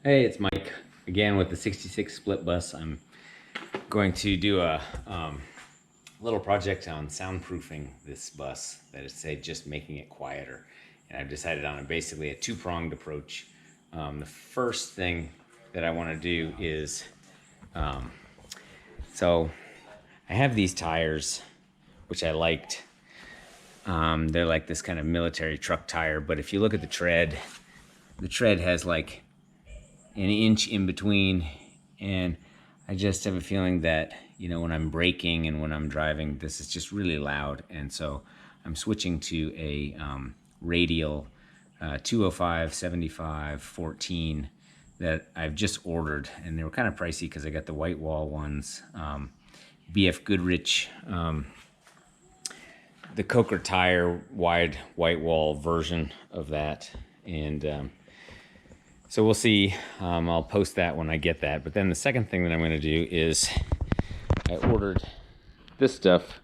Hey, it's Mike again with the 66 split bus. I'm going to do a little project on soundproofing this bus. That is to say, just making it quieter. And I've decided on basically a two-pronged approach. The first thing that I want to do is, so I have these tires, which I liked. They're like this kind of military truck tire, but if you look at the tread has like an inch in between, and I just have a feeling that, you know, when I'm braking and when I'm driving, this is just really loud. And so I'm switching to a radial 205 75 14 that I've just ordered, and they were kind of pricey because I got the white wall ones. BF Goodrich, the Coker tire wide white wall version of that. And so we'll see. I'll post that when I get that. But then the second thing that I'm going to do is I ordered this stuff,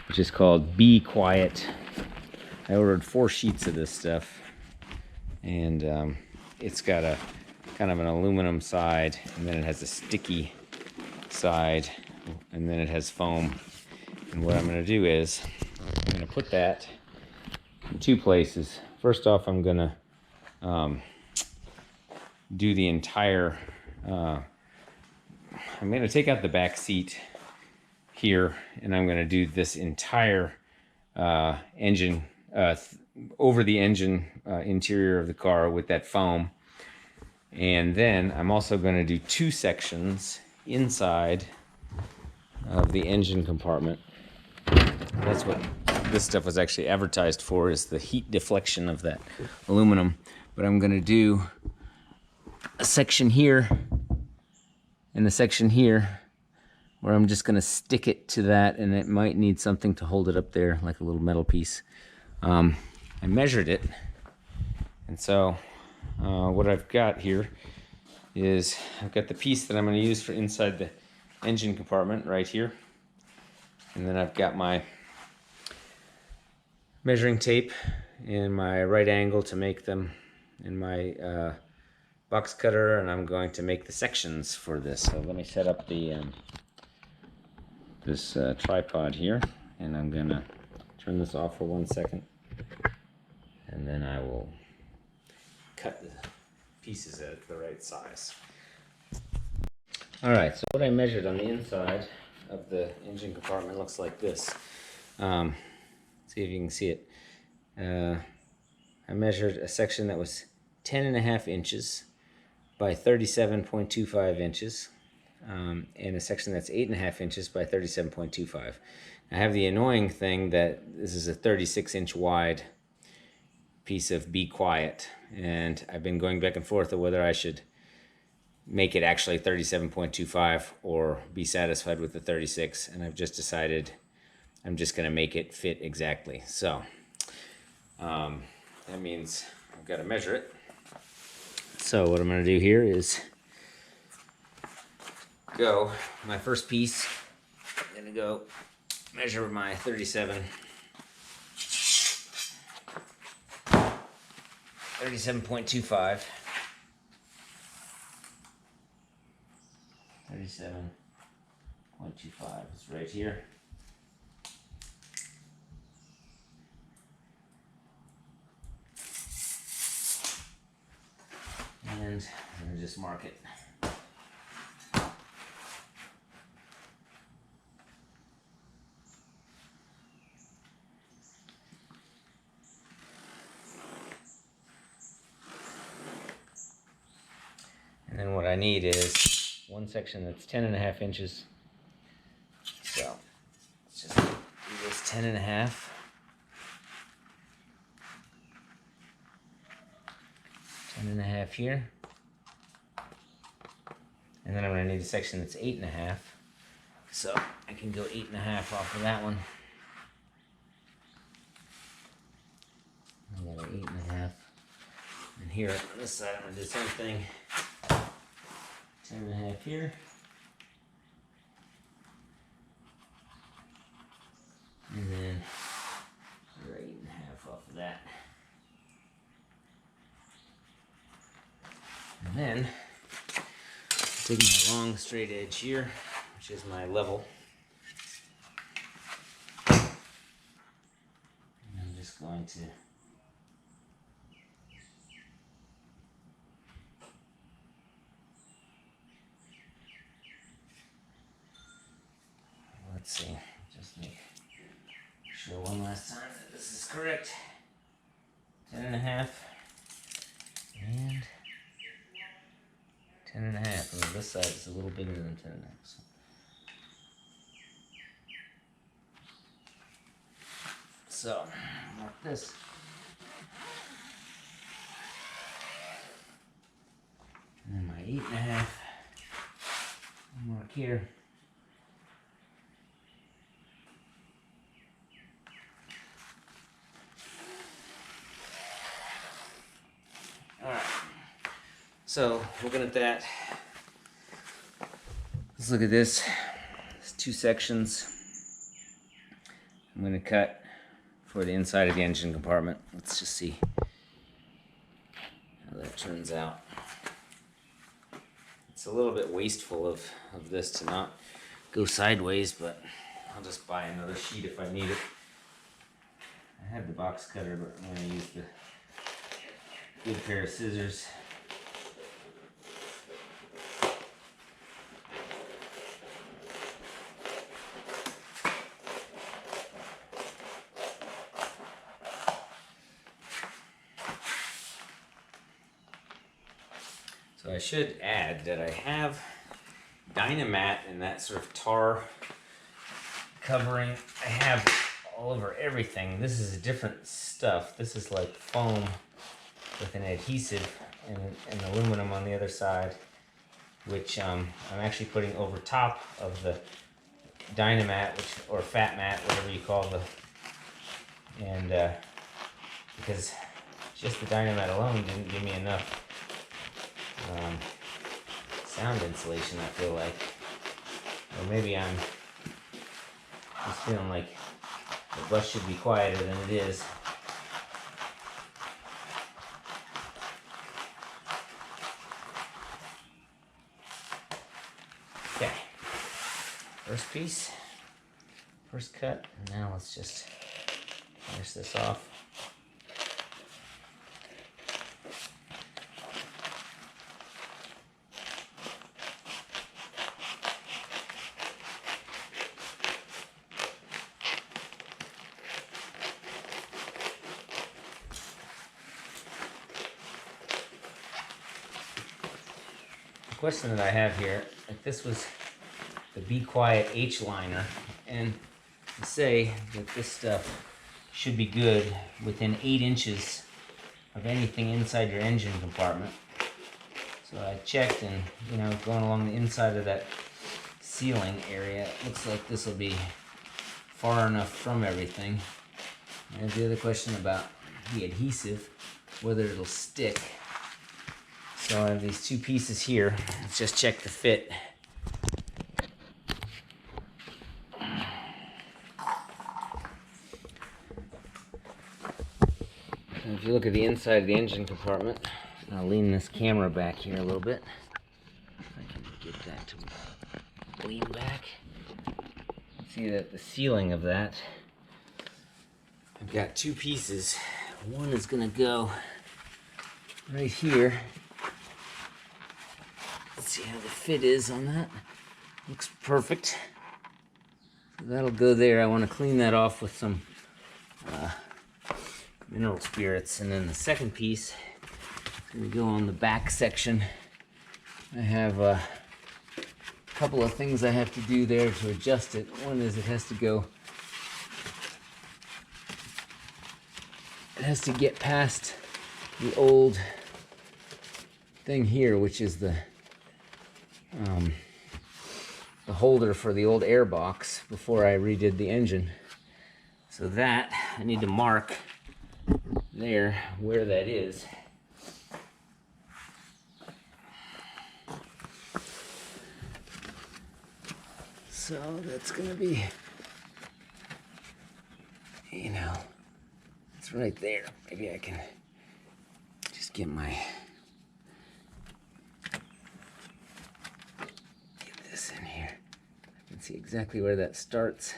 which is called Be Quiet. I ordered 4 sheets of this stuff, and it's got a kind of an aluminum side, and then it has a sticky side, and then it has foam. And what I'm going to do is I'm going to put that in 2 places. First off, I'm going to do the entire, I'm going to take out the back seat here, and I'm going to do this entire engine, over the engine interior of the car with that foam. And then I'm also going to do 2 sections inside of the engine compartment. That's what this stuff was actually advertised for, is the heat deflection of that aluminum. But I'm going to do a section here and a section here where I'm just going to stick it to that, and it might need something to hold it up there, like a little metal piece. I measured it, and so what I've got here is I've got the piece that I'm going to use for inside the engine compartment right here, and then I've got my measuring tape and my right angle to make them, and my box cutter, and I'm going to make the sections for this. So let me set up the this tripod here, and I'm gonna turn this off for 1 second, and then I will cut the pieces at the right size. Alright, so what I measured on the inside of the engine compartment looks like this. See if you can see it. I measured a section that was 10.5 inches by 37.25 inches, and a section that's 8.5 inches by 37.25. I have the annoying thing that this is a 36-inch wide piece of Be Quiet, and I've been going back and forth of whether I should make it actually 37.25 or be satisfied with the 36, and I've just decided I'm just going to make it fit exactly. So that means I've got to measure it. So what I'm going to do here is go, my first piece, I'm going to go measure my 37.25. 37.25. It's right here. And I'm going to just mark it. And then what I need is one section that's 10.5 inches. So let's just do this 10.5. 10.5 here. And then I'm going to need a section that's 8.5. So I can go 8.5 off of that one. I got an 8.5. And here on this side, I'm going to do the same thing. 10.5 here. And then 8.5 that. And then taking my long straight edge here, which is my level. And I'm just going to let's see, just make sure one last time that this is correct. 10.5 and 10.5. And this side is a little bigger than 10.5. So mark this. And then my 8.5. Mark here. Alright, so looking at that, let's look at this. It's 2 sections. I'm going to cut for the inside of the engine compartment. Let's just see how that turns out. It's a little bit wasteful of this to not go sideways, but I'll just buy another sheet if I need it. I have the box cutter, but I'm going to use the good pair of scissors. So I should add that I have Dynamat and that sort of tar covering. I have all over everything. This is a different stuff. This is like foam with an adhesive and aluminum on the other side, which I'm actually putting over top of the Dynamat, or fat mat, whatever you call because just the Dynamat alone didn't give me enough sound insulation, I feel like. Or maybe I'm just feeling like the bus should be quieter than it is. Okay, first piece, first cut, and now let's just finish this off. The question that I have here, if this was the Be Quiet H liner, and to say that this stuff should be good within 8 inches of anything inside your engine compartment. So I checked, and going along the inside of that sealing area, it looks like this will be far enough from everything. And the other question about the adhesive, whether it'll stick. So I have these 2 pieces here. Let's just check the fit. And if you look at the inside of the engine compartment, I'll lean this camera back here a little bit. If I can get that to lean back. See that the sealing of that, I've got 2 pieces. One is going to go right here. Let's see how the fit is on that. Looks perfect. So that'll go there. I want to clean that off with some mineral spirits. And then the second piece is going to go on the back section. I have a couple of things I have to do there to adjust it. One is it has to get past the old thing here, which is the holder for the old air box before I redid the engine. So that I need to mark there where that is. So that's gonna be, it's right there. Maybe I can just get my this in here. I can see exactly where that starts.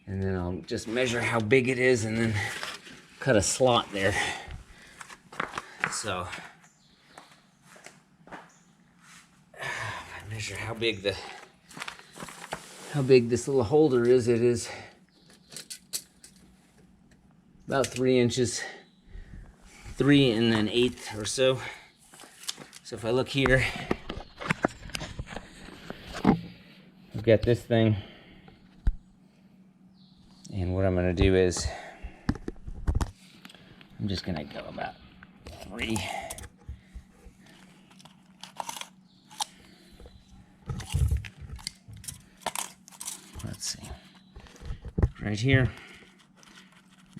And then I'll just measure how big it is and then cut a slot there. So, if I measure how big this little holder is, it is about 3 inches, 3 1/8 or so. So if I look here, I've got this thing, and what I'm going to do is I'm just going to go about 3. Let's see, right here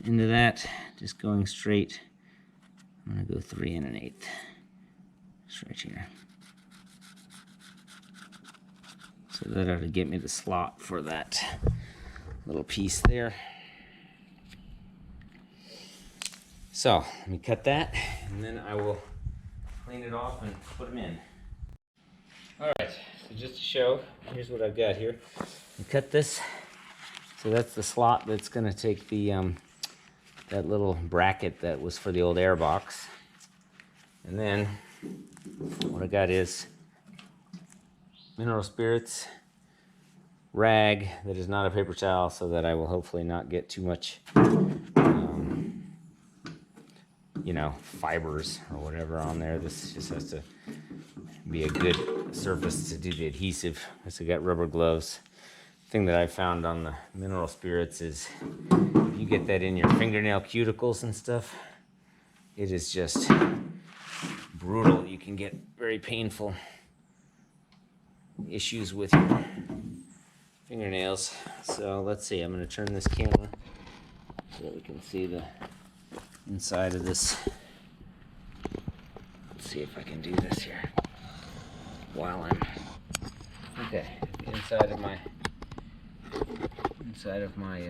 into that, just going straight. I'm going to go 3 1/8. Just right here. So that ought to get me the slot for that little piece there. So let me cut that, and then I will clean it off and put them in. All right, so just to show, here's what I've got here. I cut this, so that's the slot that's going to take the that little bracket that was for the old air box. And then what I got is mineral spirits, rag that is not a paper towel, so that I will hopefully not get too much fibers or whatever on there. This just has to be a good surface to do the adhesive. So I got rubber gloves. Thing that I found on the mineral spirits is if you get that in your fingernail cuticles and stuff, it is just brutal. You can get very painful issues with your fingernails. So let's see, I'm going to turn this camera so that we can see the inside of this. Let's see if I can do this here while I'm okay. The inside of my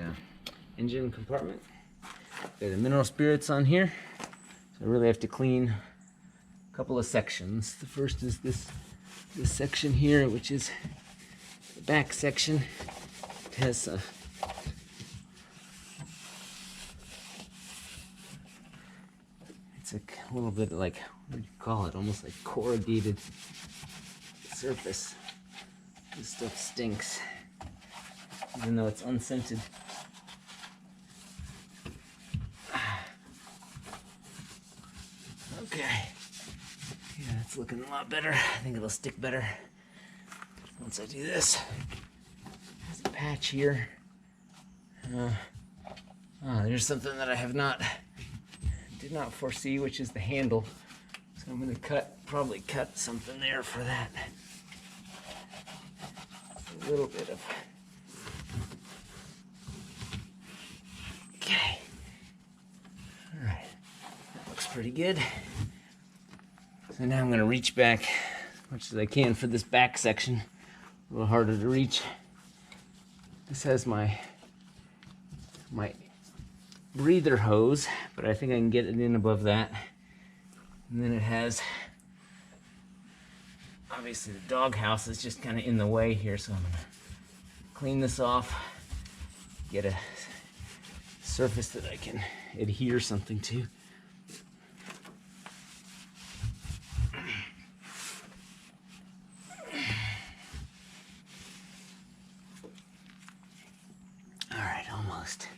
engine compartment. Got the mineral spirits on here, so I really have to clean a couple of sections. The first is this section here, which is the back section. It has a little bit like, what do you call it? Almost like corrugated surface. This stuff stinks, even though it's unscented. Okay. Yeah, it's looking a lot better. I think it'll stick better once I do this. There's a patch here. There's something that I did not foresee, which is the handle. So I'm going to probably cut something there for that. A little bit of. Okay. All right. That looks pretty good. So now I'm going to reach back as much as I can for this back section. A little harder to reach. This has my breather hose, but I think I can get it in above that. And then it has, obviously the doghouse is just kind of in the way here, so I'm going to clean this off, get a surface that I can adhere something to. All right, almost.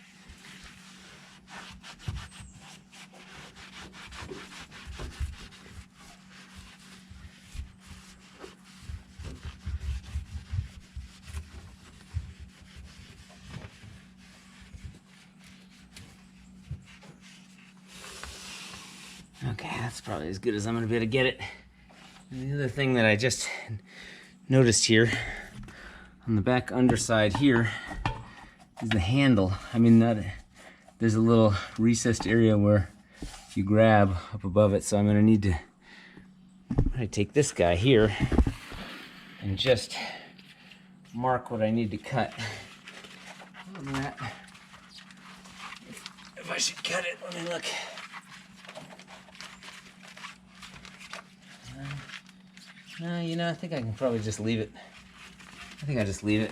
Okay, that's probably as good as I'm going to be able to get it. And the other thing that I just noticed here on the back underside here is the handle. I mean, there's a little recessed area where you grab up above it, so I'm going to need to take this guy here and just mark what I need to cut on that. If I should cut it, let me look. No, I think I can probably just leave it I think I just leave it.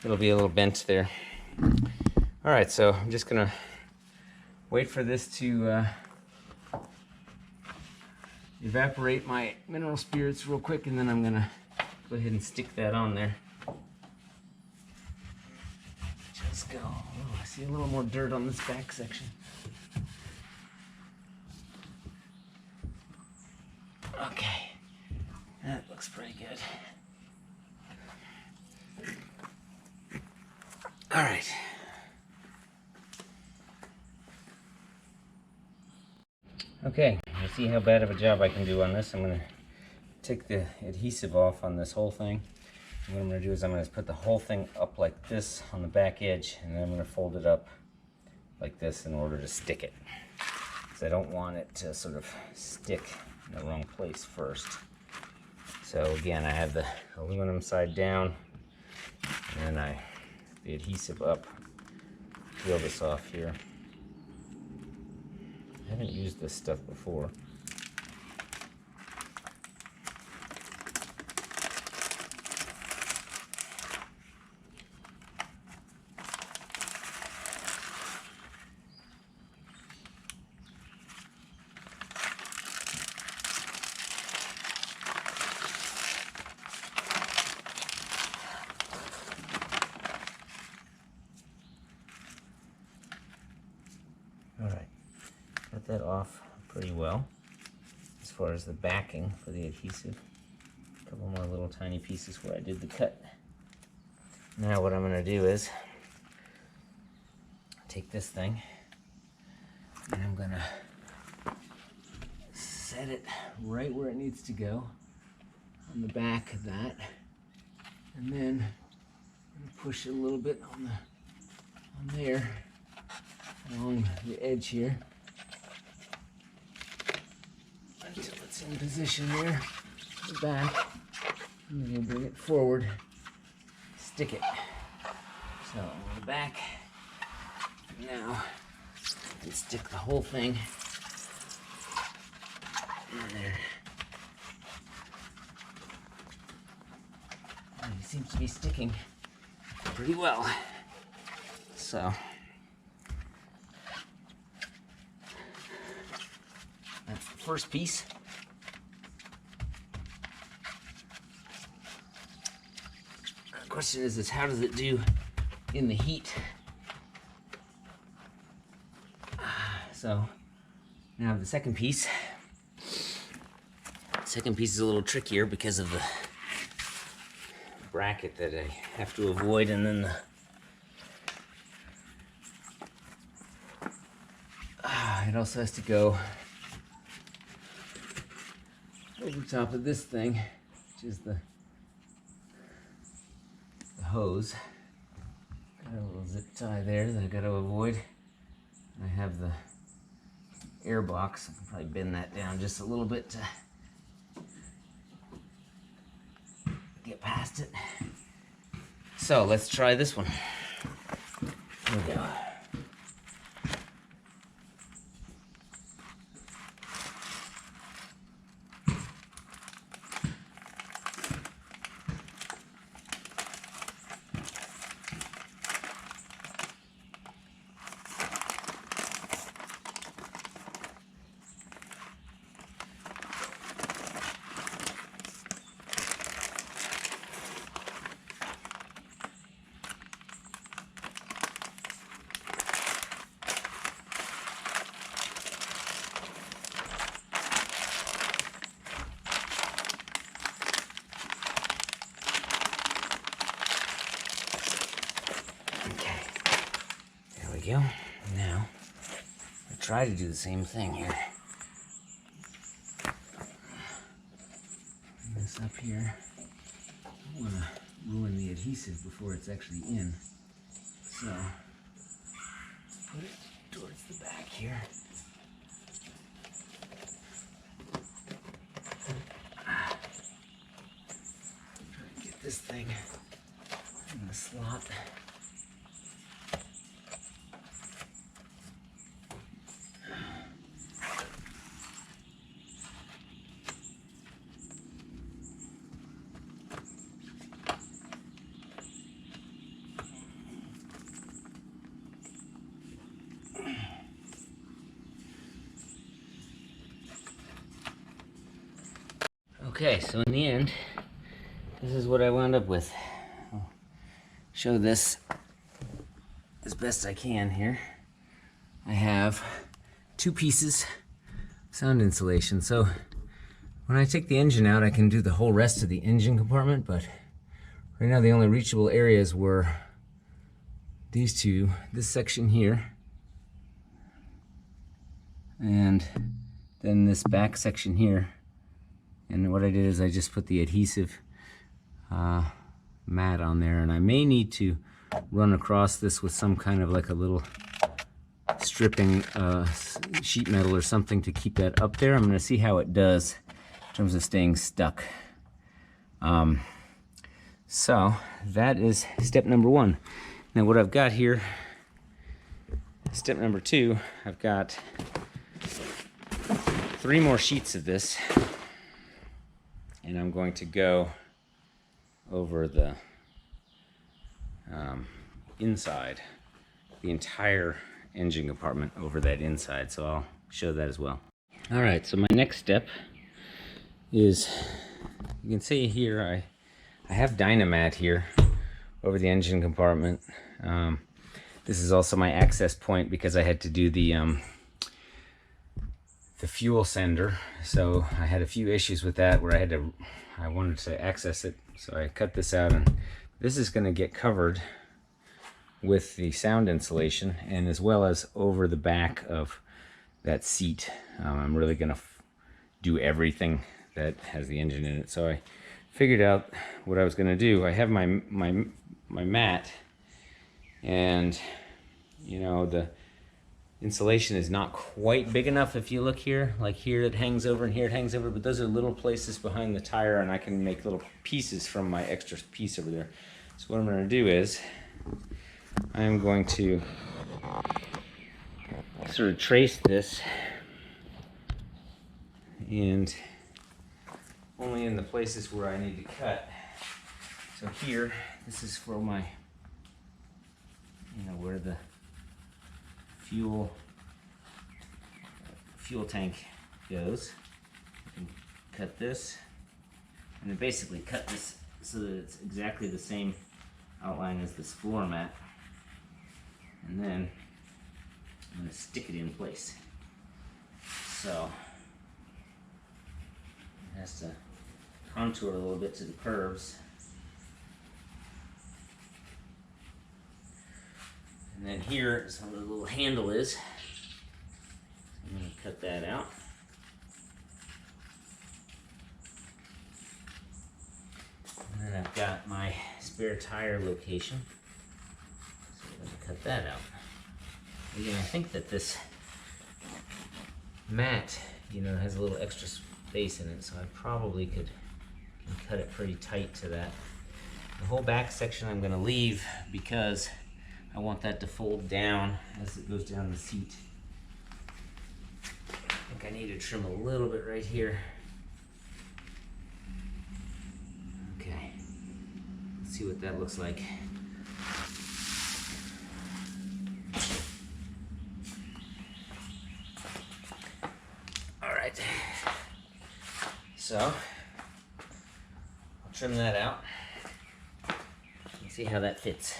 It'll be a little bent there. All right, so I'm just gonna wait for this to evaporate my mineral spirits real quick, and then I'm gonna go ahead and stick that on there. Just go. Oh, I see a little more dirt on this back section. Okay, that looks pretty good. All right. Okay, let's see how bad of a job I can do on this. I'm gonna take the adhesive off on this whole thing. And what I'm gonna do is I'm gonna put the whole thing up like this on the back edge, and then I'm gonna fold it up like this in order to stick it. Because I don't want it to sort of stick in the wrong place first. So again, I have the aluminum side down, and then the adhesive up. Peel this off here. I haven't used this stuff before. Got that off pretty well as far as the backing for the adhesive. A couple more little tiny pieces where I did the cut. Now what I'm going to do is take this thing and I'm going to set it right where it needs to go on the back of that, and then I'm going to push it a little bit on there along the edge here until it's in position there, the back, and then you bring it forward, stick it. So on the back, now I can stick the whole thing in there. And it seems to be sticking pretty well. So that's the first piece. The question is how does it do in the heat? So now the second piece. Second piece is a little trickier because of the bracket that I have to avoid, and then it also has to go over top of this thing, which is the hose. Got a little zip tie there that I got to avoid. I have the air box. I can probably bend that down just a little bit to get past it. So let's try this one. Here we go. Go. Now, I try to do the same thing here. Bring this up here. I don't want to ruin the adhesive before it's actually in. So, put it towards the back here. Try to get this thing in the slot. Okay, so in the end, this is what I wound up with. I'll show this as best I can here. I have 2 pieces of sound insulation. So when I take the engine out, I can do the whole rest of the engine compartment, but right now the only reachable areas were these 2, this section here, and then this back section here. And what I did is I just put the adhesive mat on there, and I may need to run across this with some kind of like a little stripping sheet metal or something to keep that up there. I'm going to see how it does in terms of staying stuck. So that is step number 1. Now what I've got here, step number 2, I've got 3 more sheets of this, and I'm going to go over the inside, the entire engine compartment over that inside, so I'll show that as well. All right, so my next step is, you can see here, I have Dynamat here over the engine compartment. This is also my access point because I had to do the fuel sender, so I had a few issues with that where I wanted to access it, so I cut this out, and this is going to get covered with the sound insulation, and as well as over the back of that seat. I'm really going to do everything that has the engine in it. So I figured out what I was going to do. I have my mat, and you know, the insulation is not quite big enough. If you look here, like here it hangs over and here it hangs over, but those are little places behind the tire, and I can make little pieces from my extra piece over there. So what I'm going to do is I'm going to sort of trace this, and only in the places where I need to cut. So here, this is for my, where the fuel tank goes. I can cut this, and then basically cut this so that it's exactly the same outline as this floor mat, and then I'm going to stick it in place. So it has to contour a little bit to the curves. And then here is where the little handle is. I'm going to cut that out. And then I've got my spare tire location. So I'm going to cut that out. Again, I think that this mat, has a little extra space in it, so I probably can cut it pretty tight to that. The whole back section I'm going to leave because I want that to fold down as it goes down the seat. I think I need to trim a little bit right here. Okay, let's see what that looks like. All right, so I'll trim that out and see how that fits.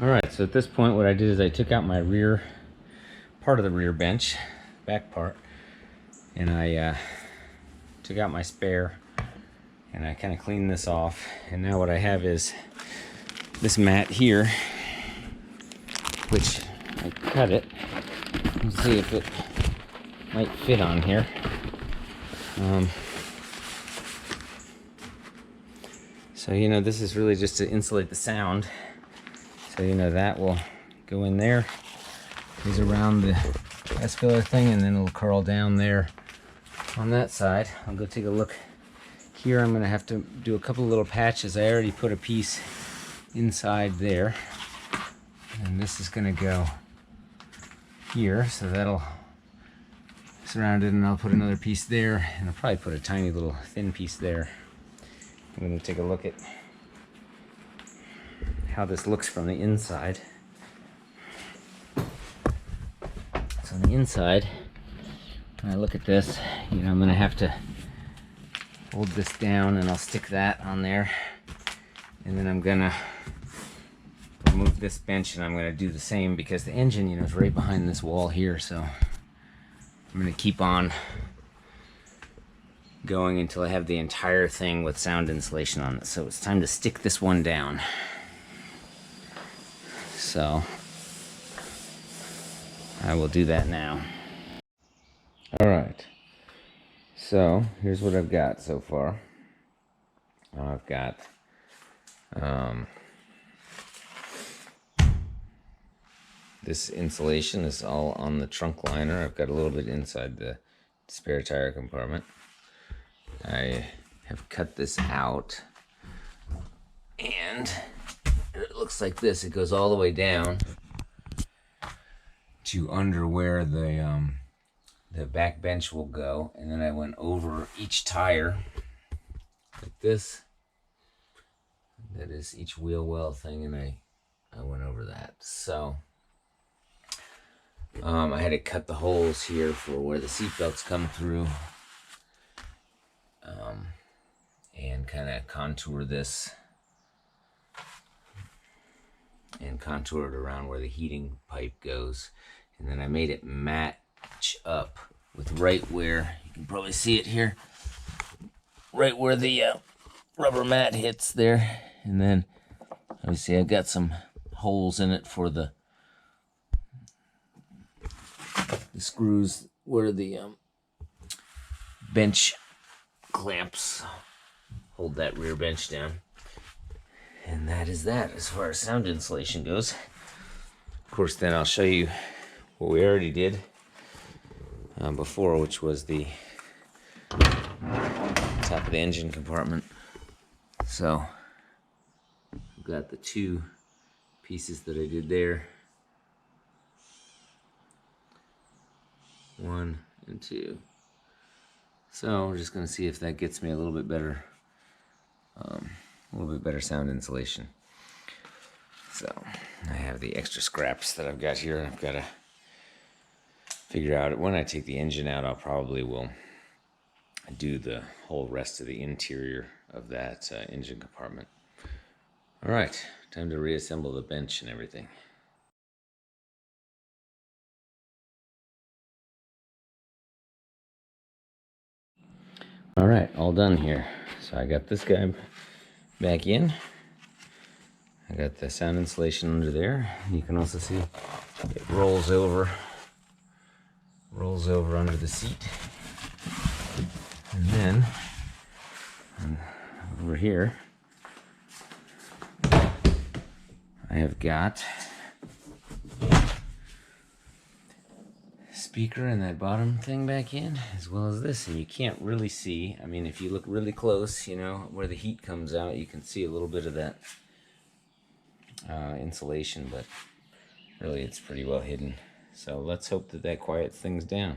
All right, so at this point what I did is I took out my rear, part of the rear bench, back part, and I took out my spare, and I kind of cleaned this off. And now what I have is this mat here, which I cut it. Let's see if it might fit on here. So this is really just to insulate the sound. So that will go in there, goes around the gas filler thing, and then it'll curl down there on that side. I'll go take a look here. I'm going to have to do a couple of little patches. I already put a piece inside there, and this is going to go here, so that'll surround it, and I'll put another piece there, and I'll probably put a tiny little thin piece there. I'm going to take a look at how this looks from the inside. So on the inside, when I look at this, I'm going to have to hold this down, and I'll stick that on there. And then I'm gonna remove this bench, and I'm gonna do the same because the engine, is right behind this wall here. So I'm gonna keep on going until I have the entire thing with sound insulation on it. So it's time to stick this one down. So I will do that now. All right. So here's what I've got so far. I've got this insulation is all on the trunk liner. I've got a little bit inside the spare tire compartment. I have cut this out, and it looks like this. It goes all the way down to under where the back bench will go, and then I went over each tire like this. That is each wheel well thing, and I went over that. So I had to cut the holes here for where the seat belts come through, and kind of contour this and contour it around where the heating pipe goes. And then I made it match up with right where, you can probably see it here, right where the rubber mat hits there. And then obviously I got some holes in it for the screws where the bench clamps hold that rear bench down. And that is that as far as sound insulation goes. Of course, then I'll show you what we already did before, which was the top of the engine compartment. So I've got the two pieces that I did there. 1 and 2. So we're just going to see if that gets me a little bit better sound insulation. So I have the extra scraps that I've got here. I've got to figure out, when I take the engine out, I'll probably will do the whole rest of the interior of that engine compartment. All right, time to reassemble the bench and everything. All right, all done here. So I got this guy back in. I got the sound insulation under there. You can also see it rolls over under the seat. And then over here, I have got speaker and that bottom thing back in, as well as this. And you can't really see, I mean, if you look really close, where the heat comes out, you can see a little bit of that insulation, but really it's pretty well hidden. So let's hope that quiets things down.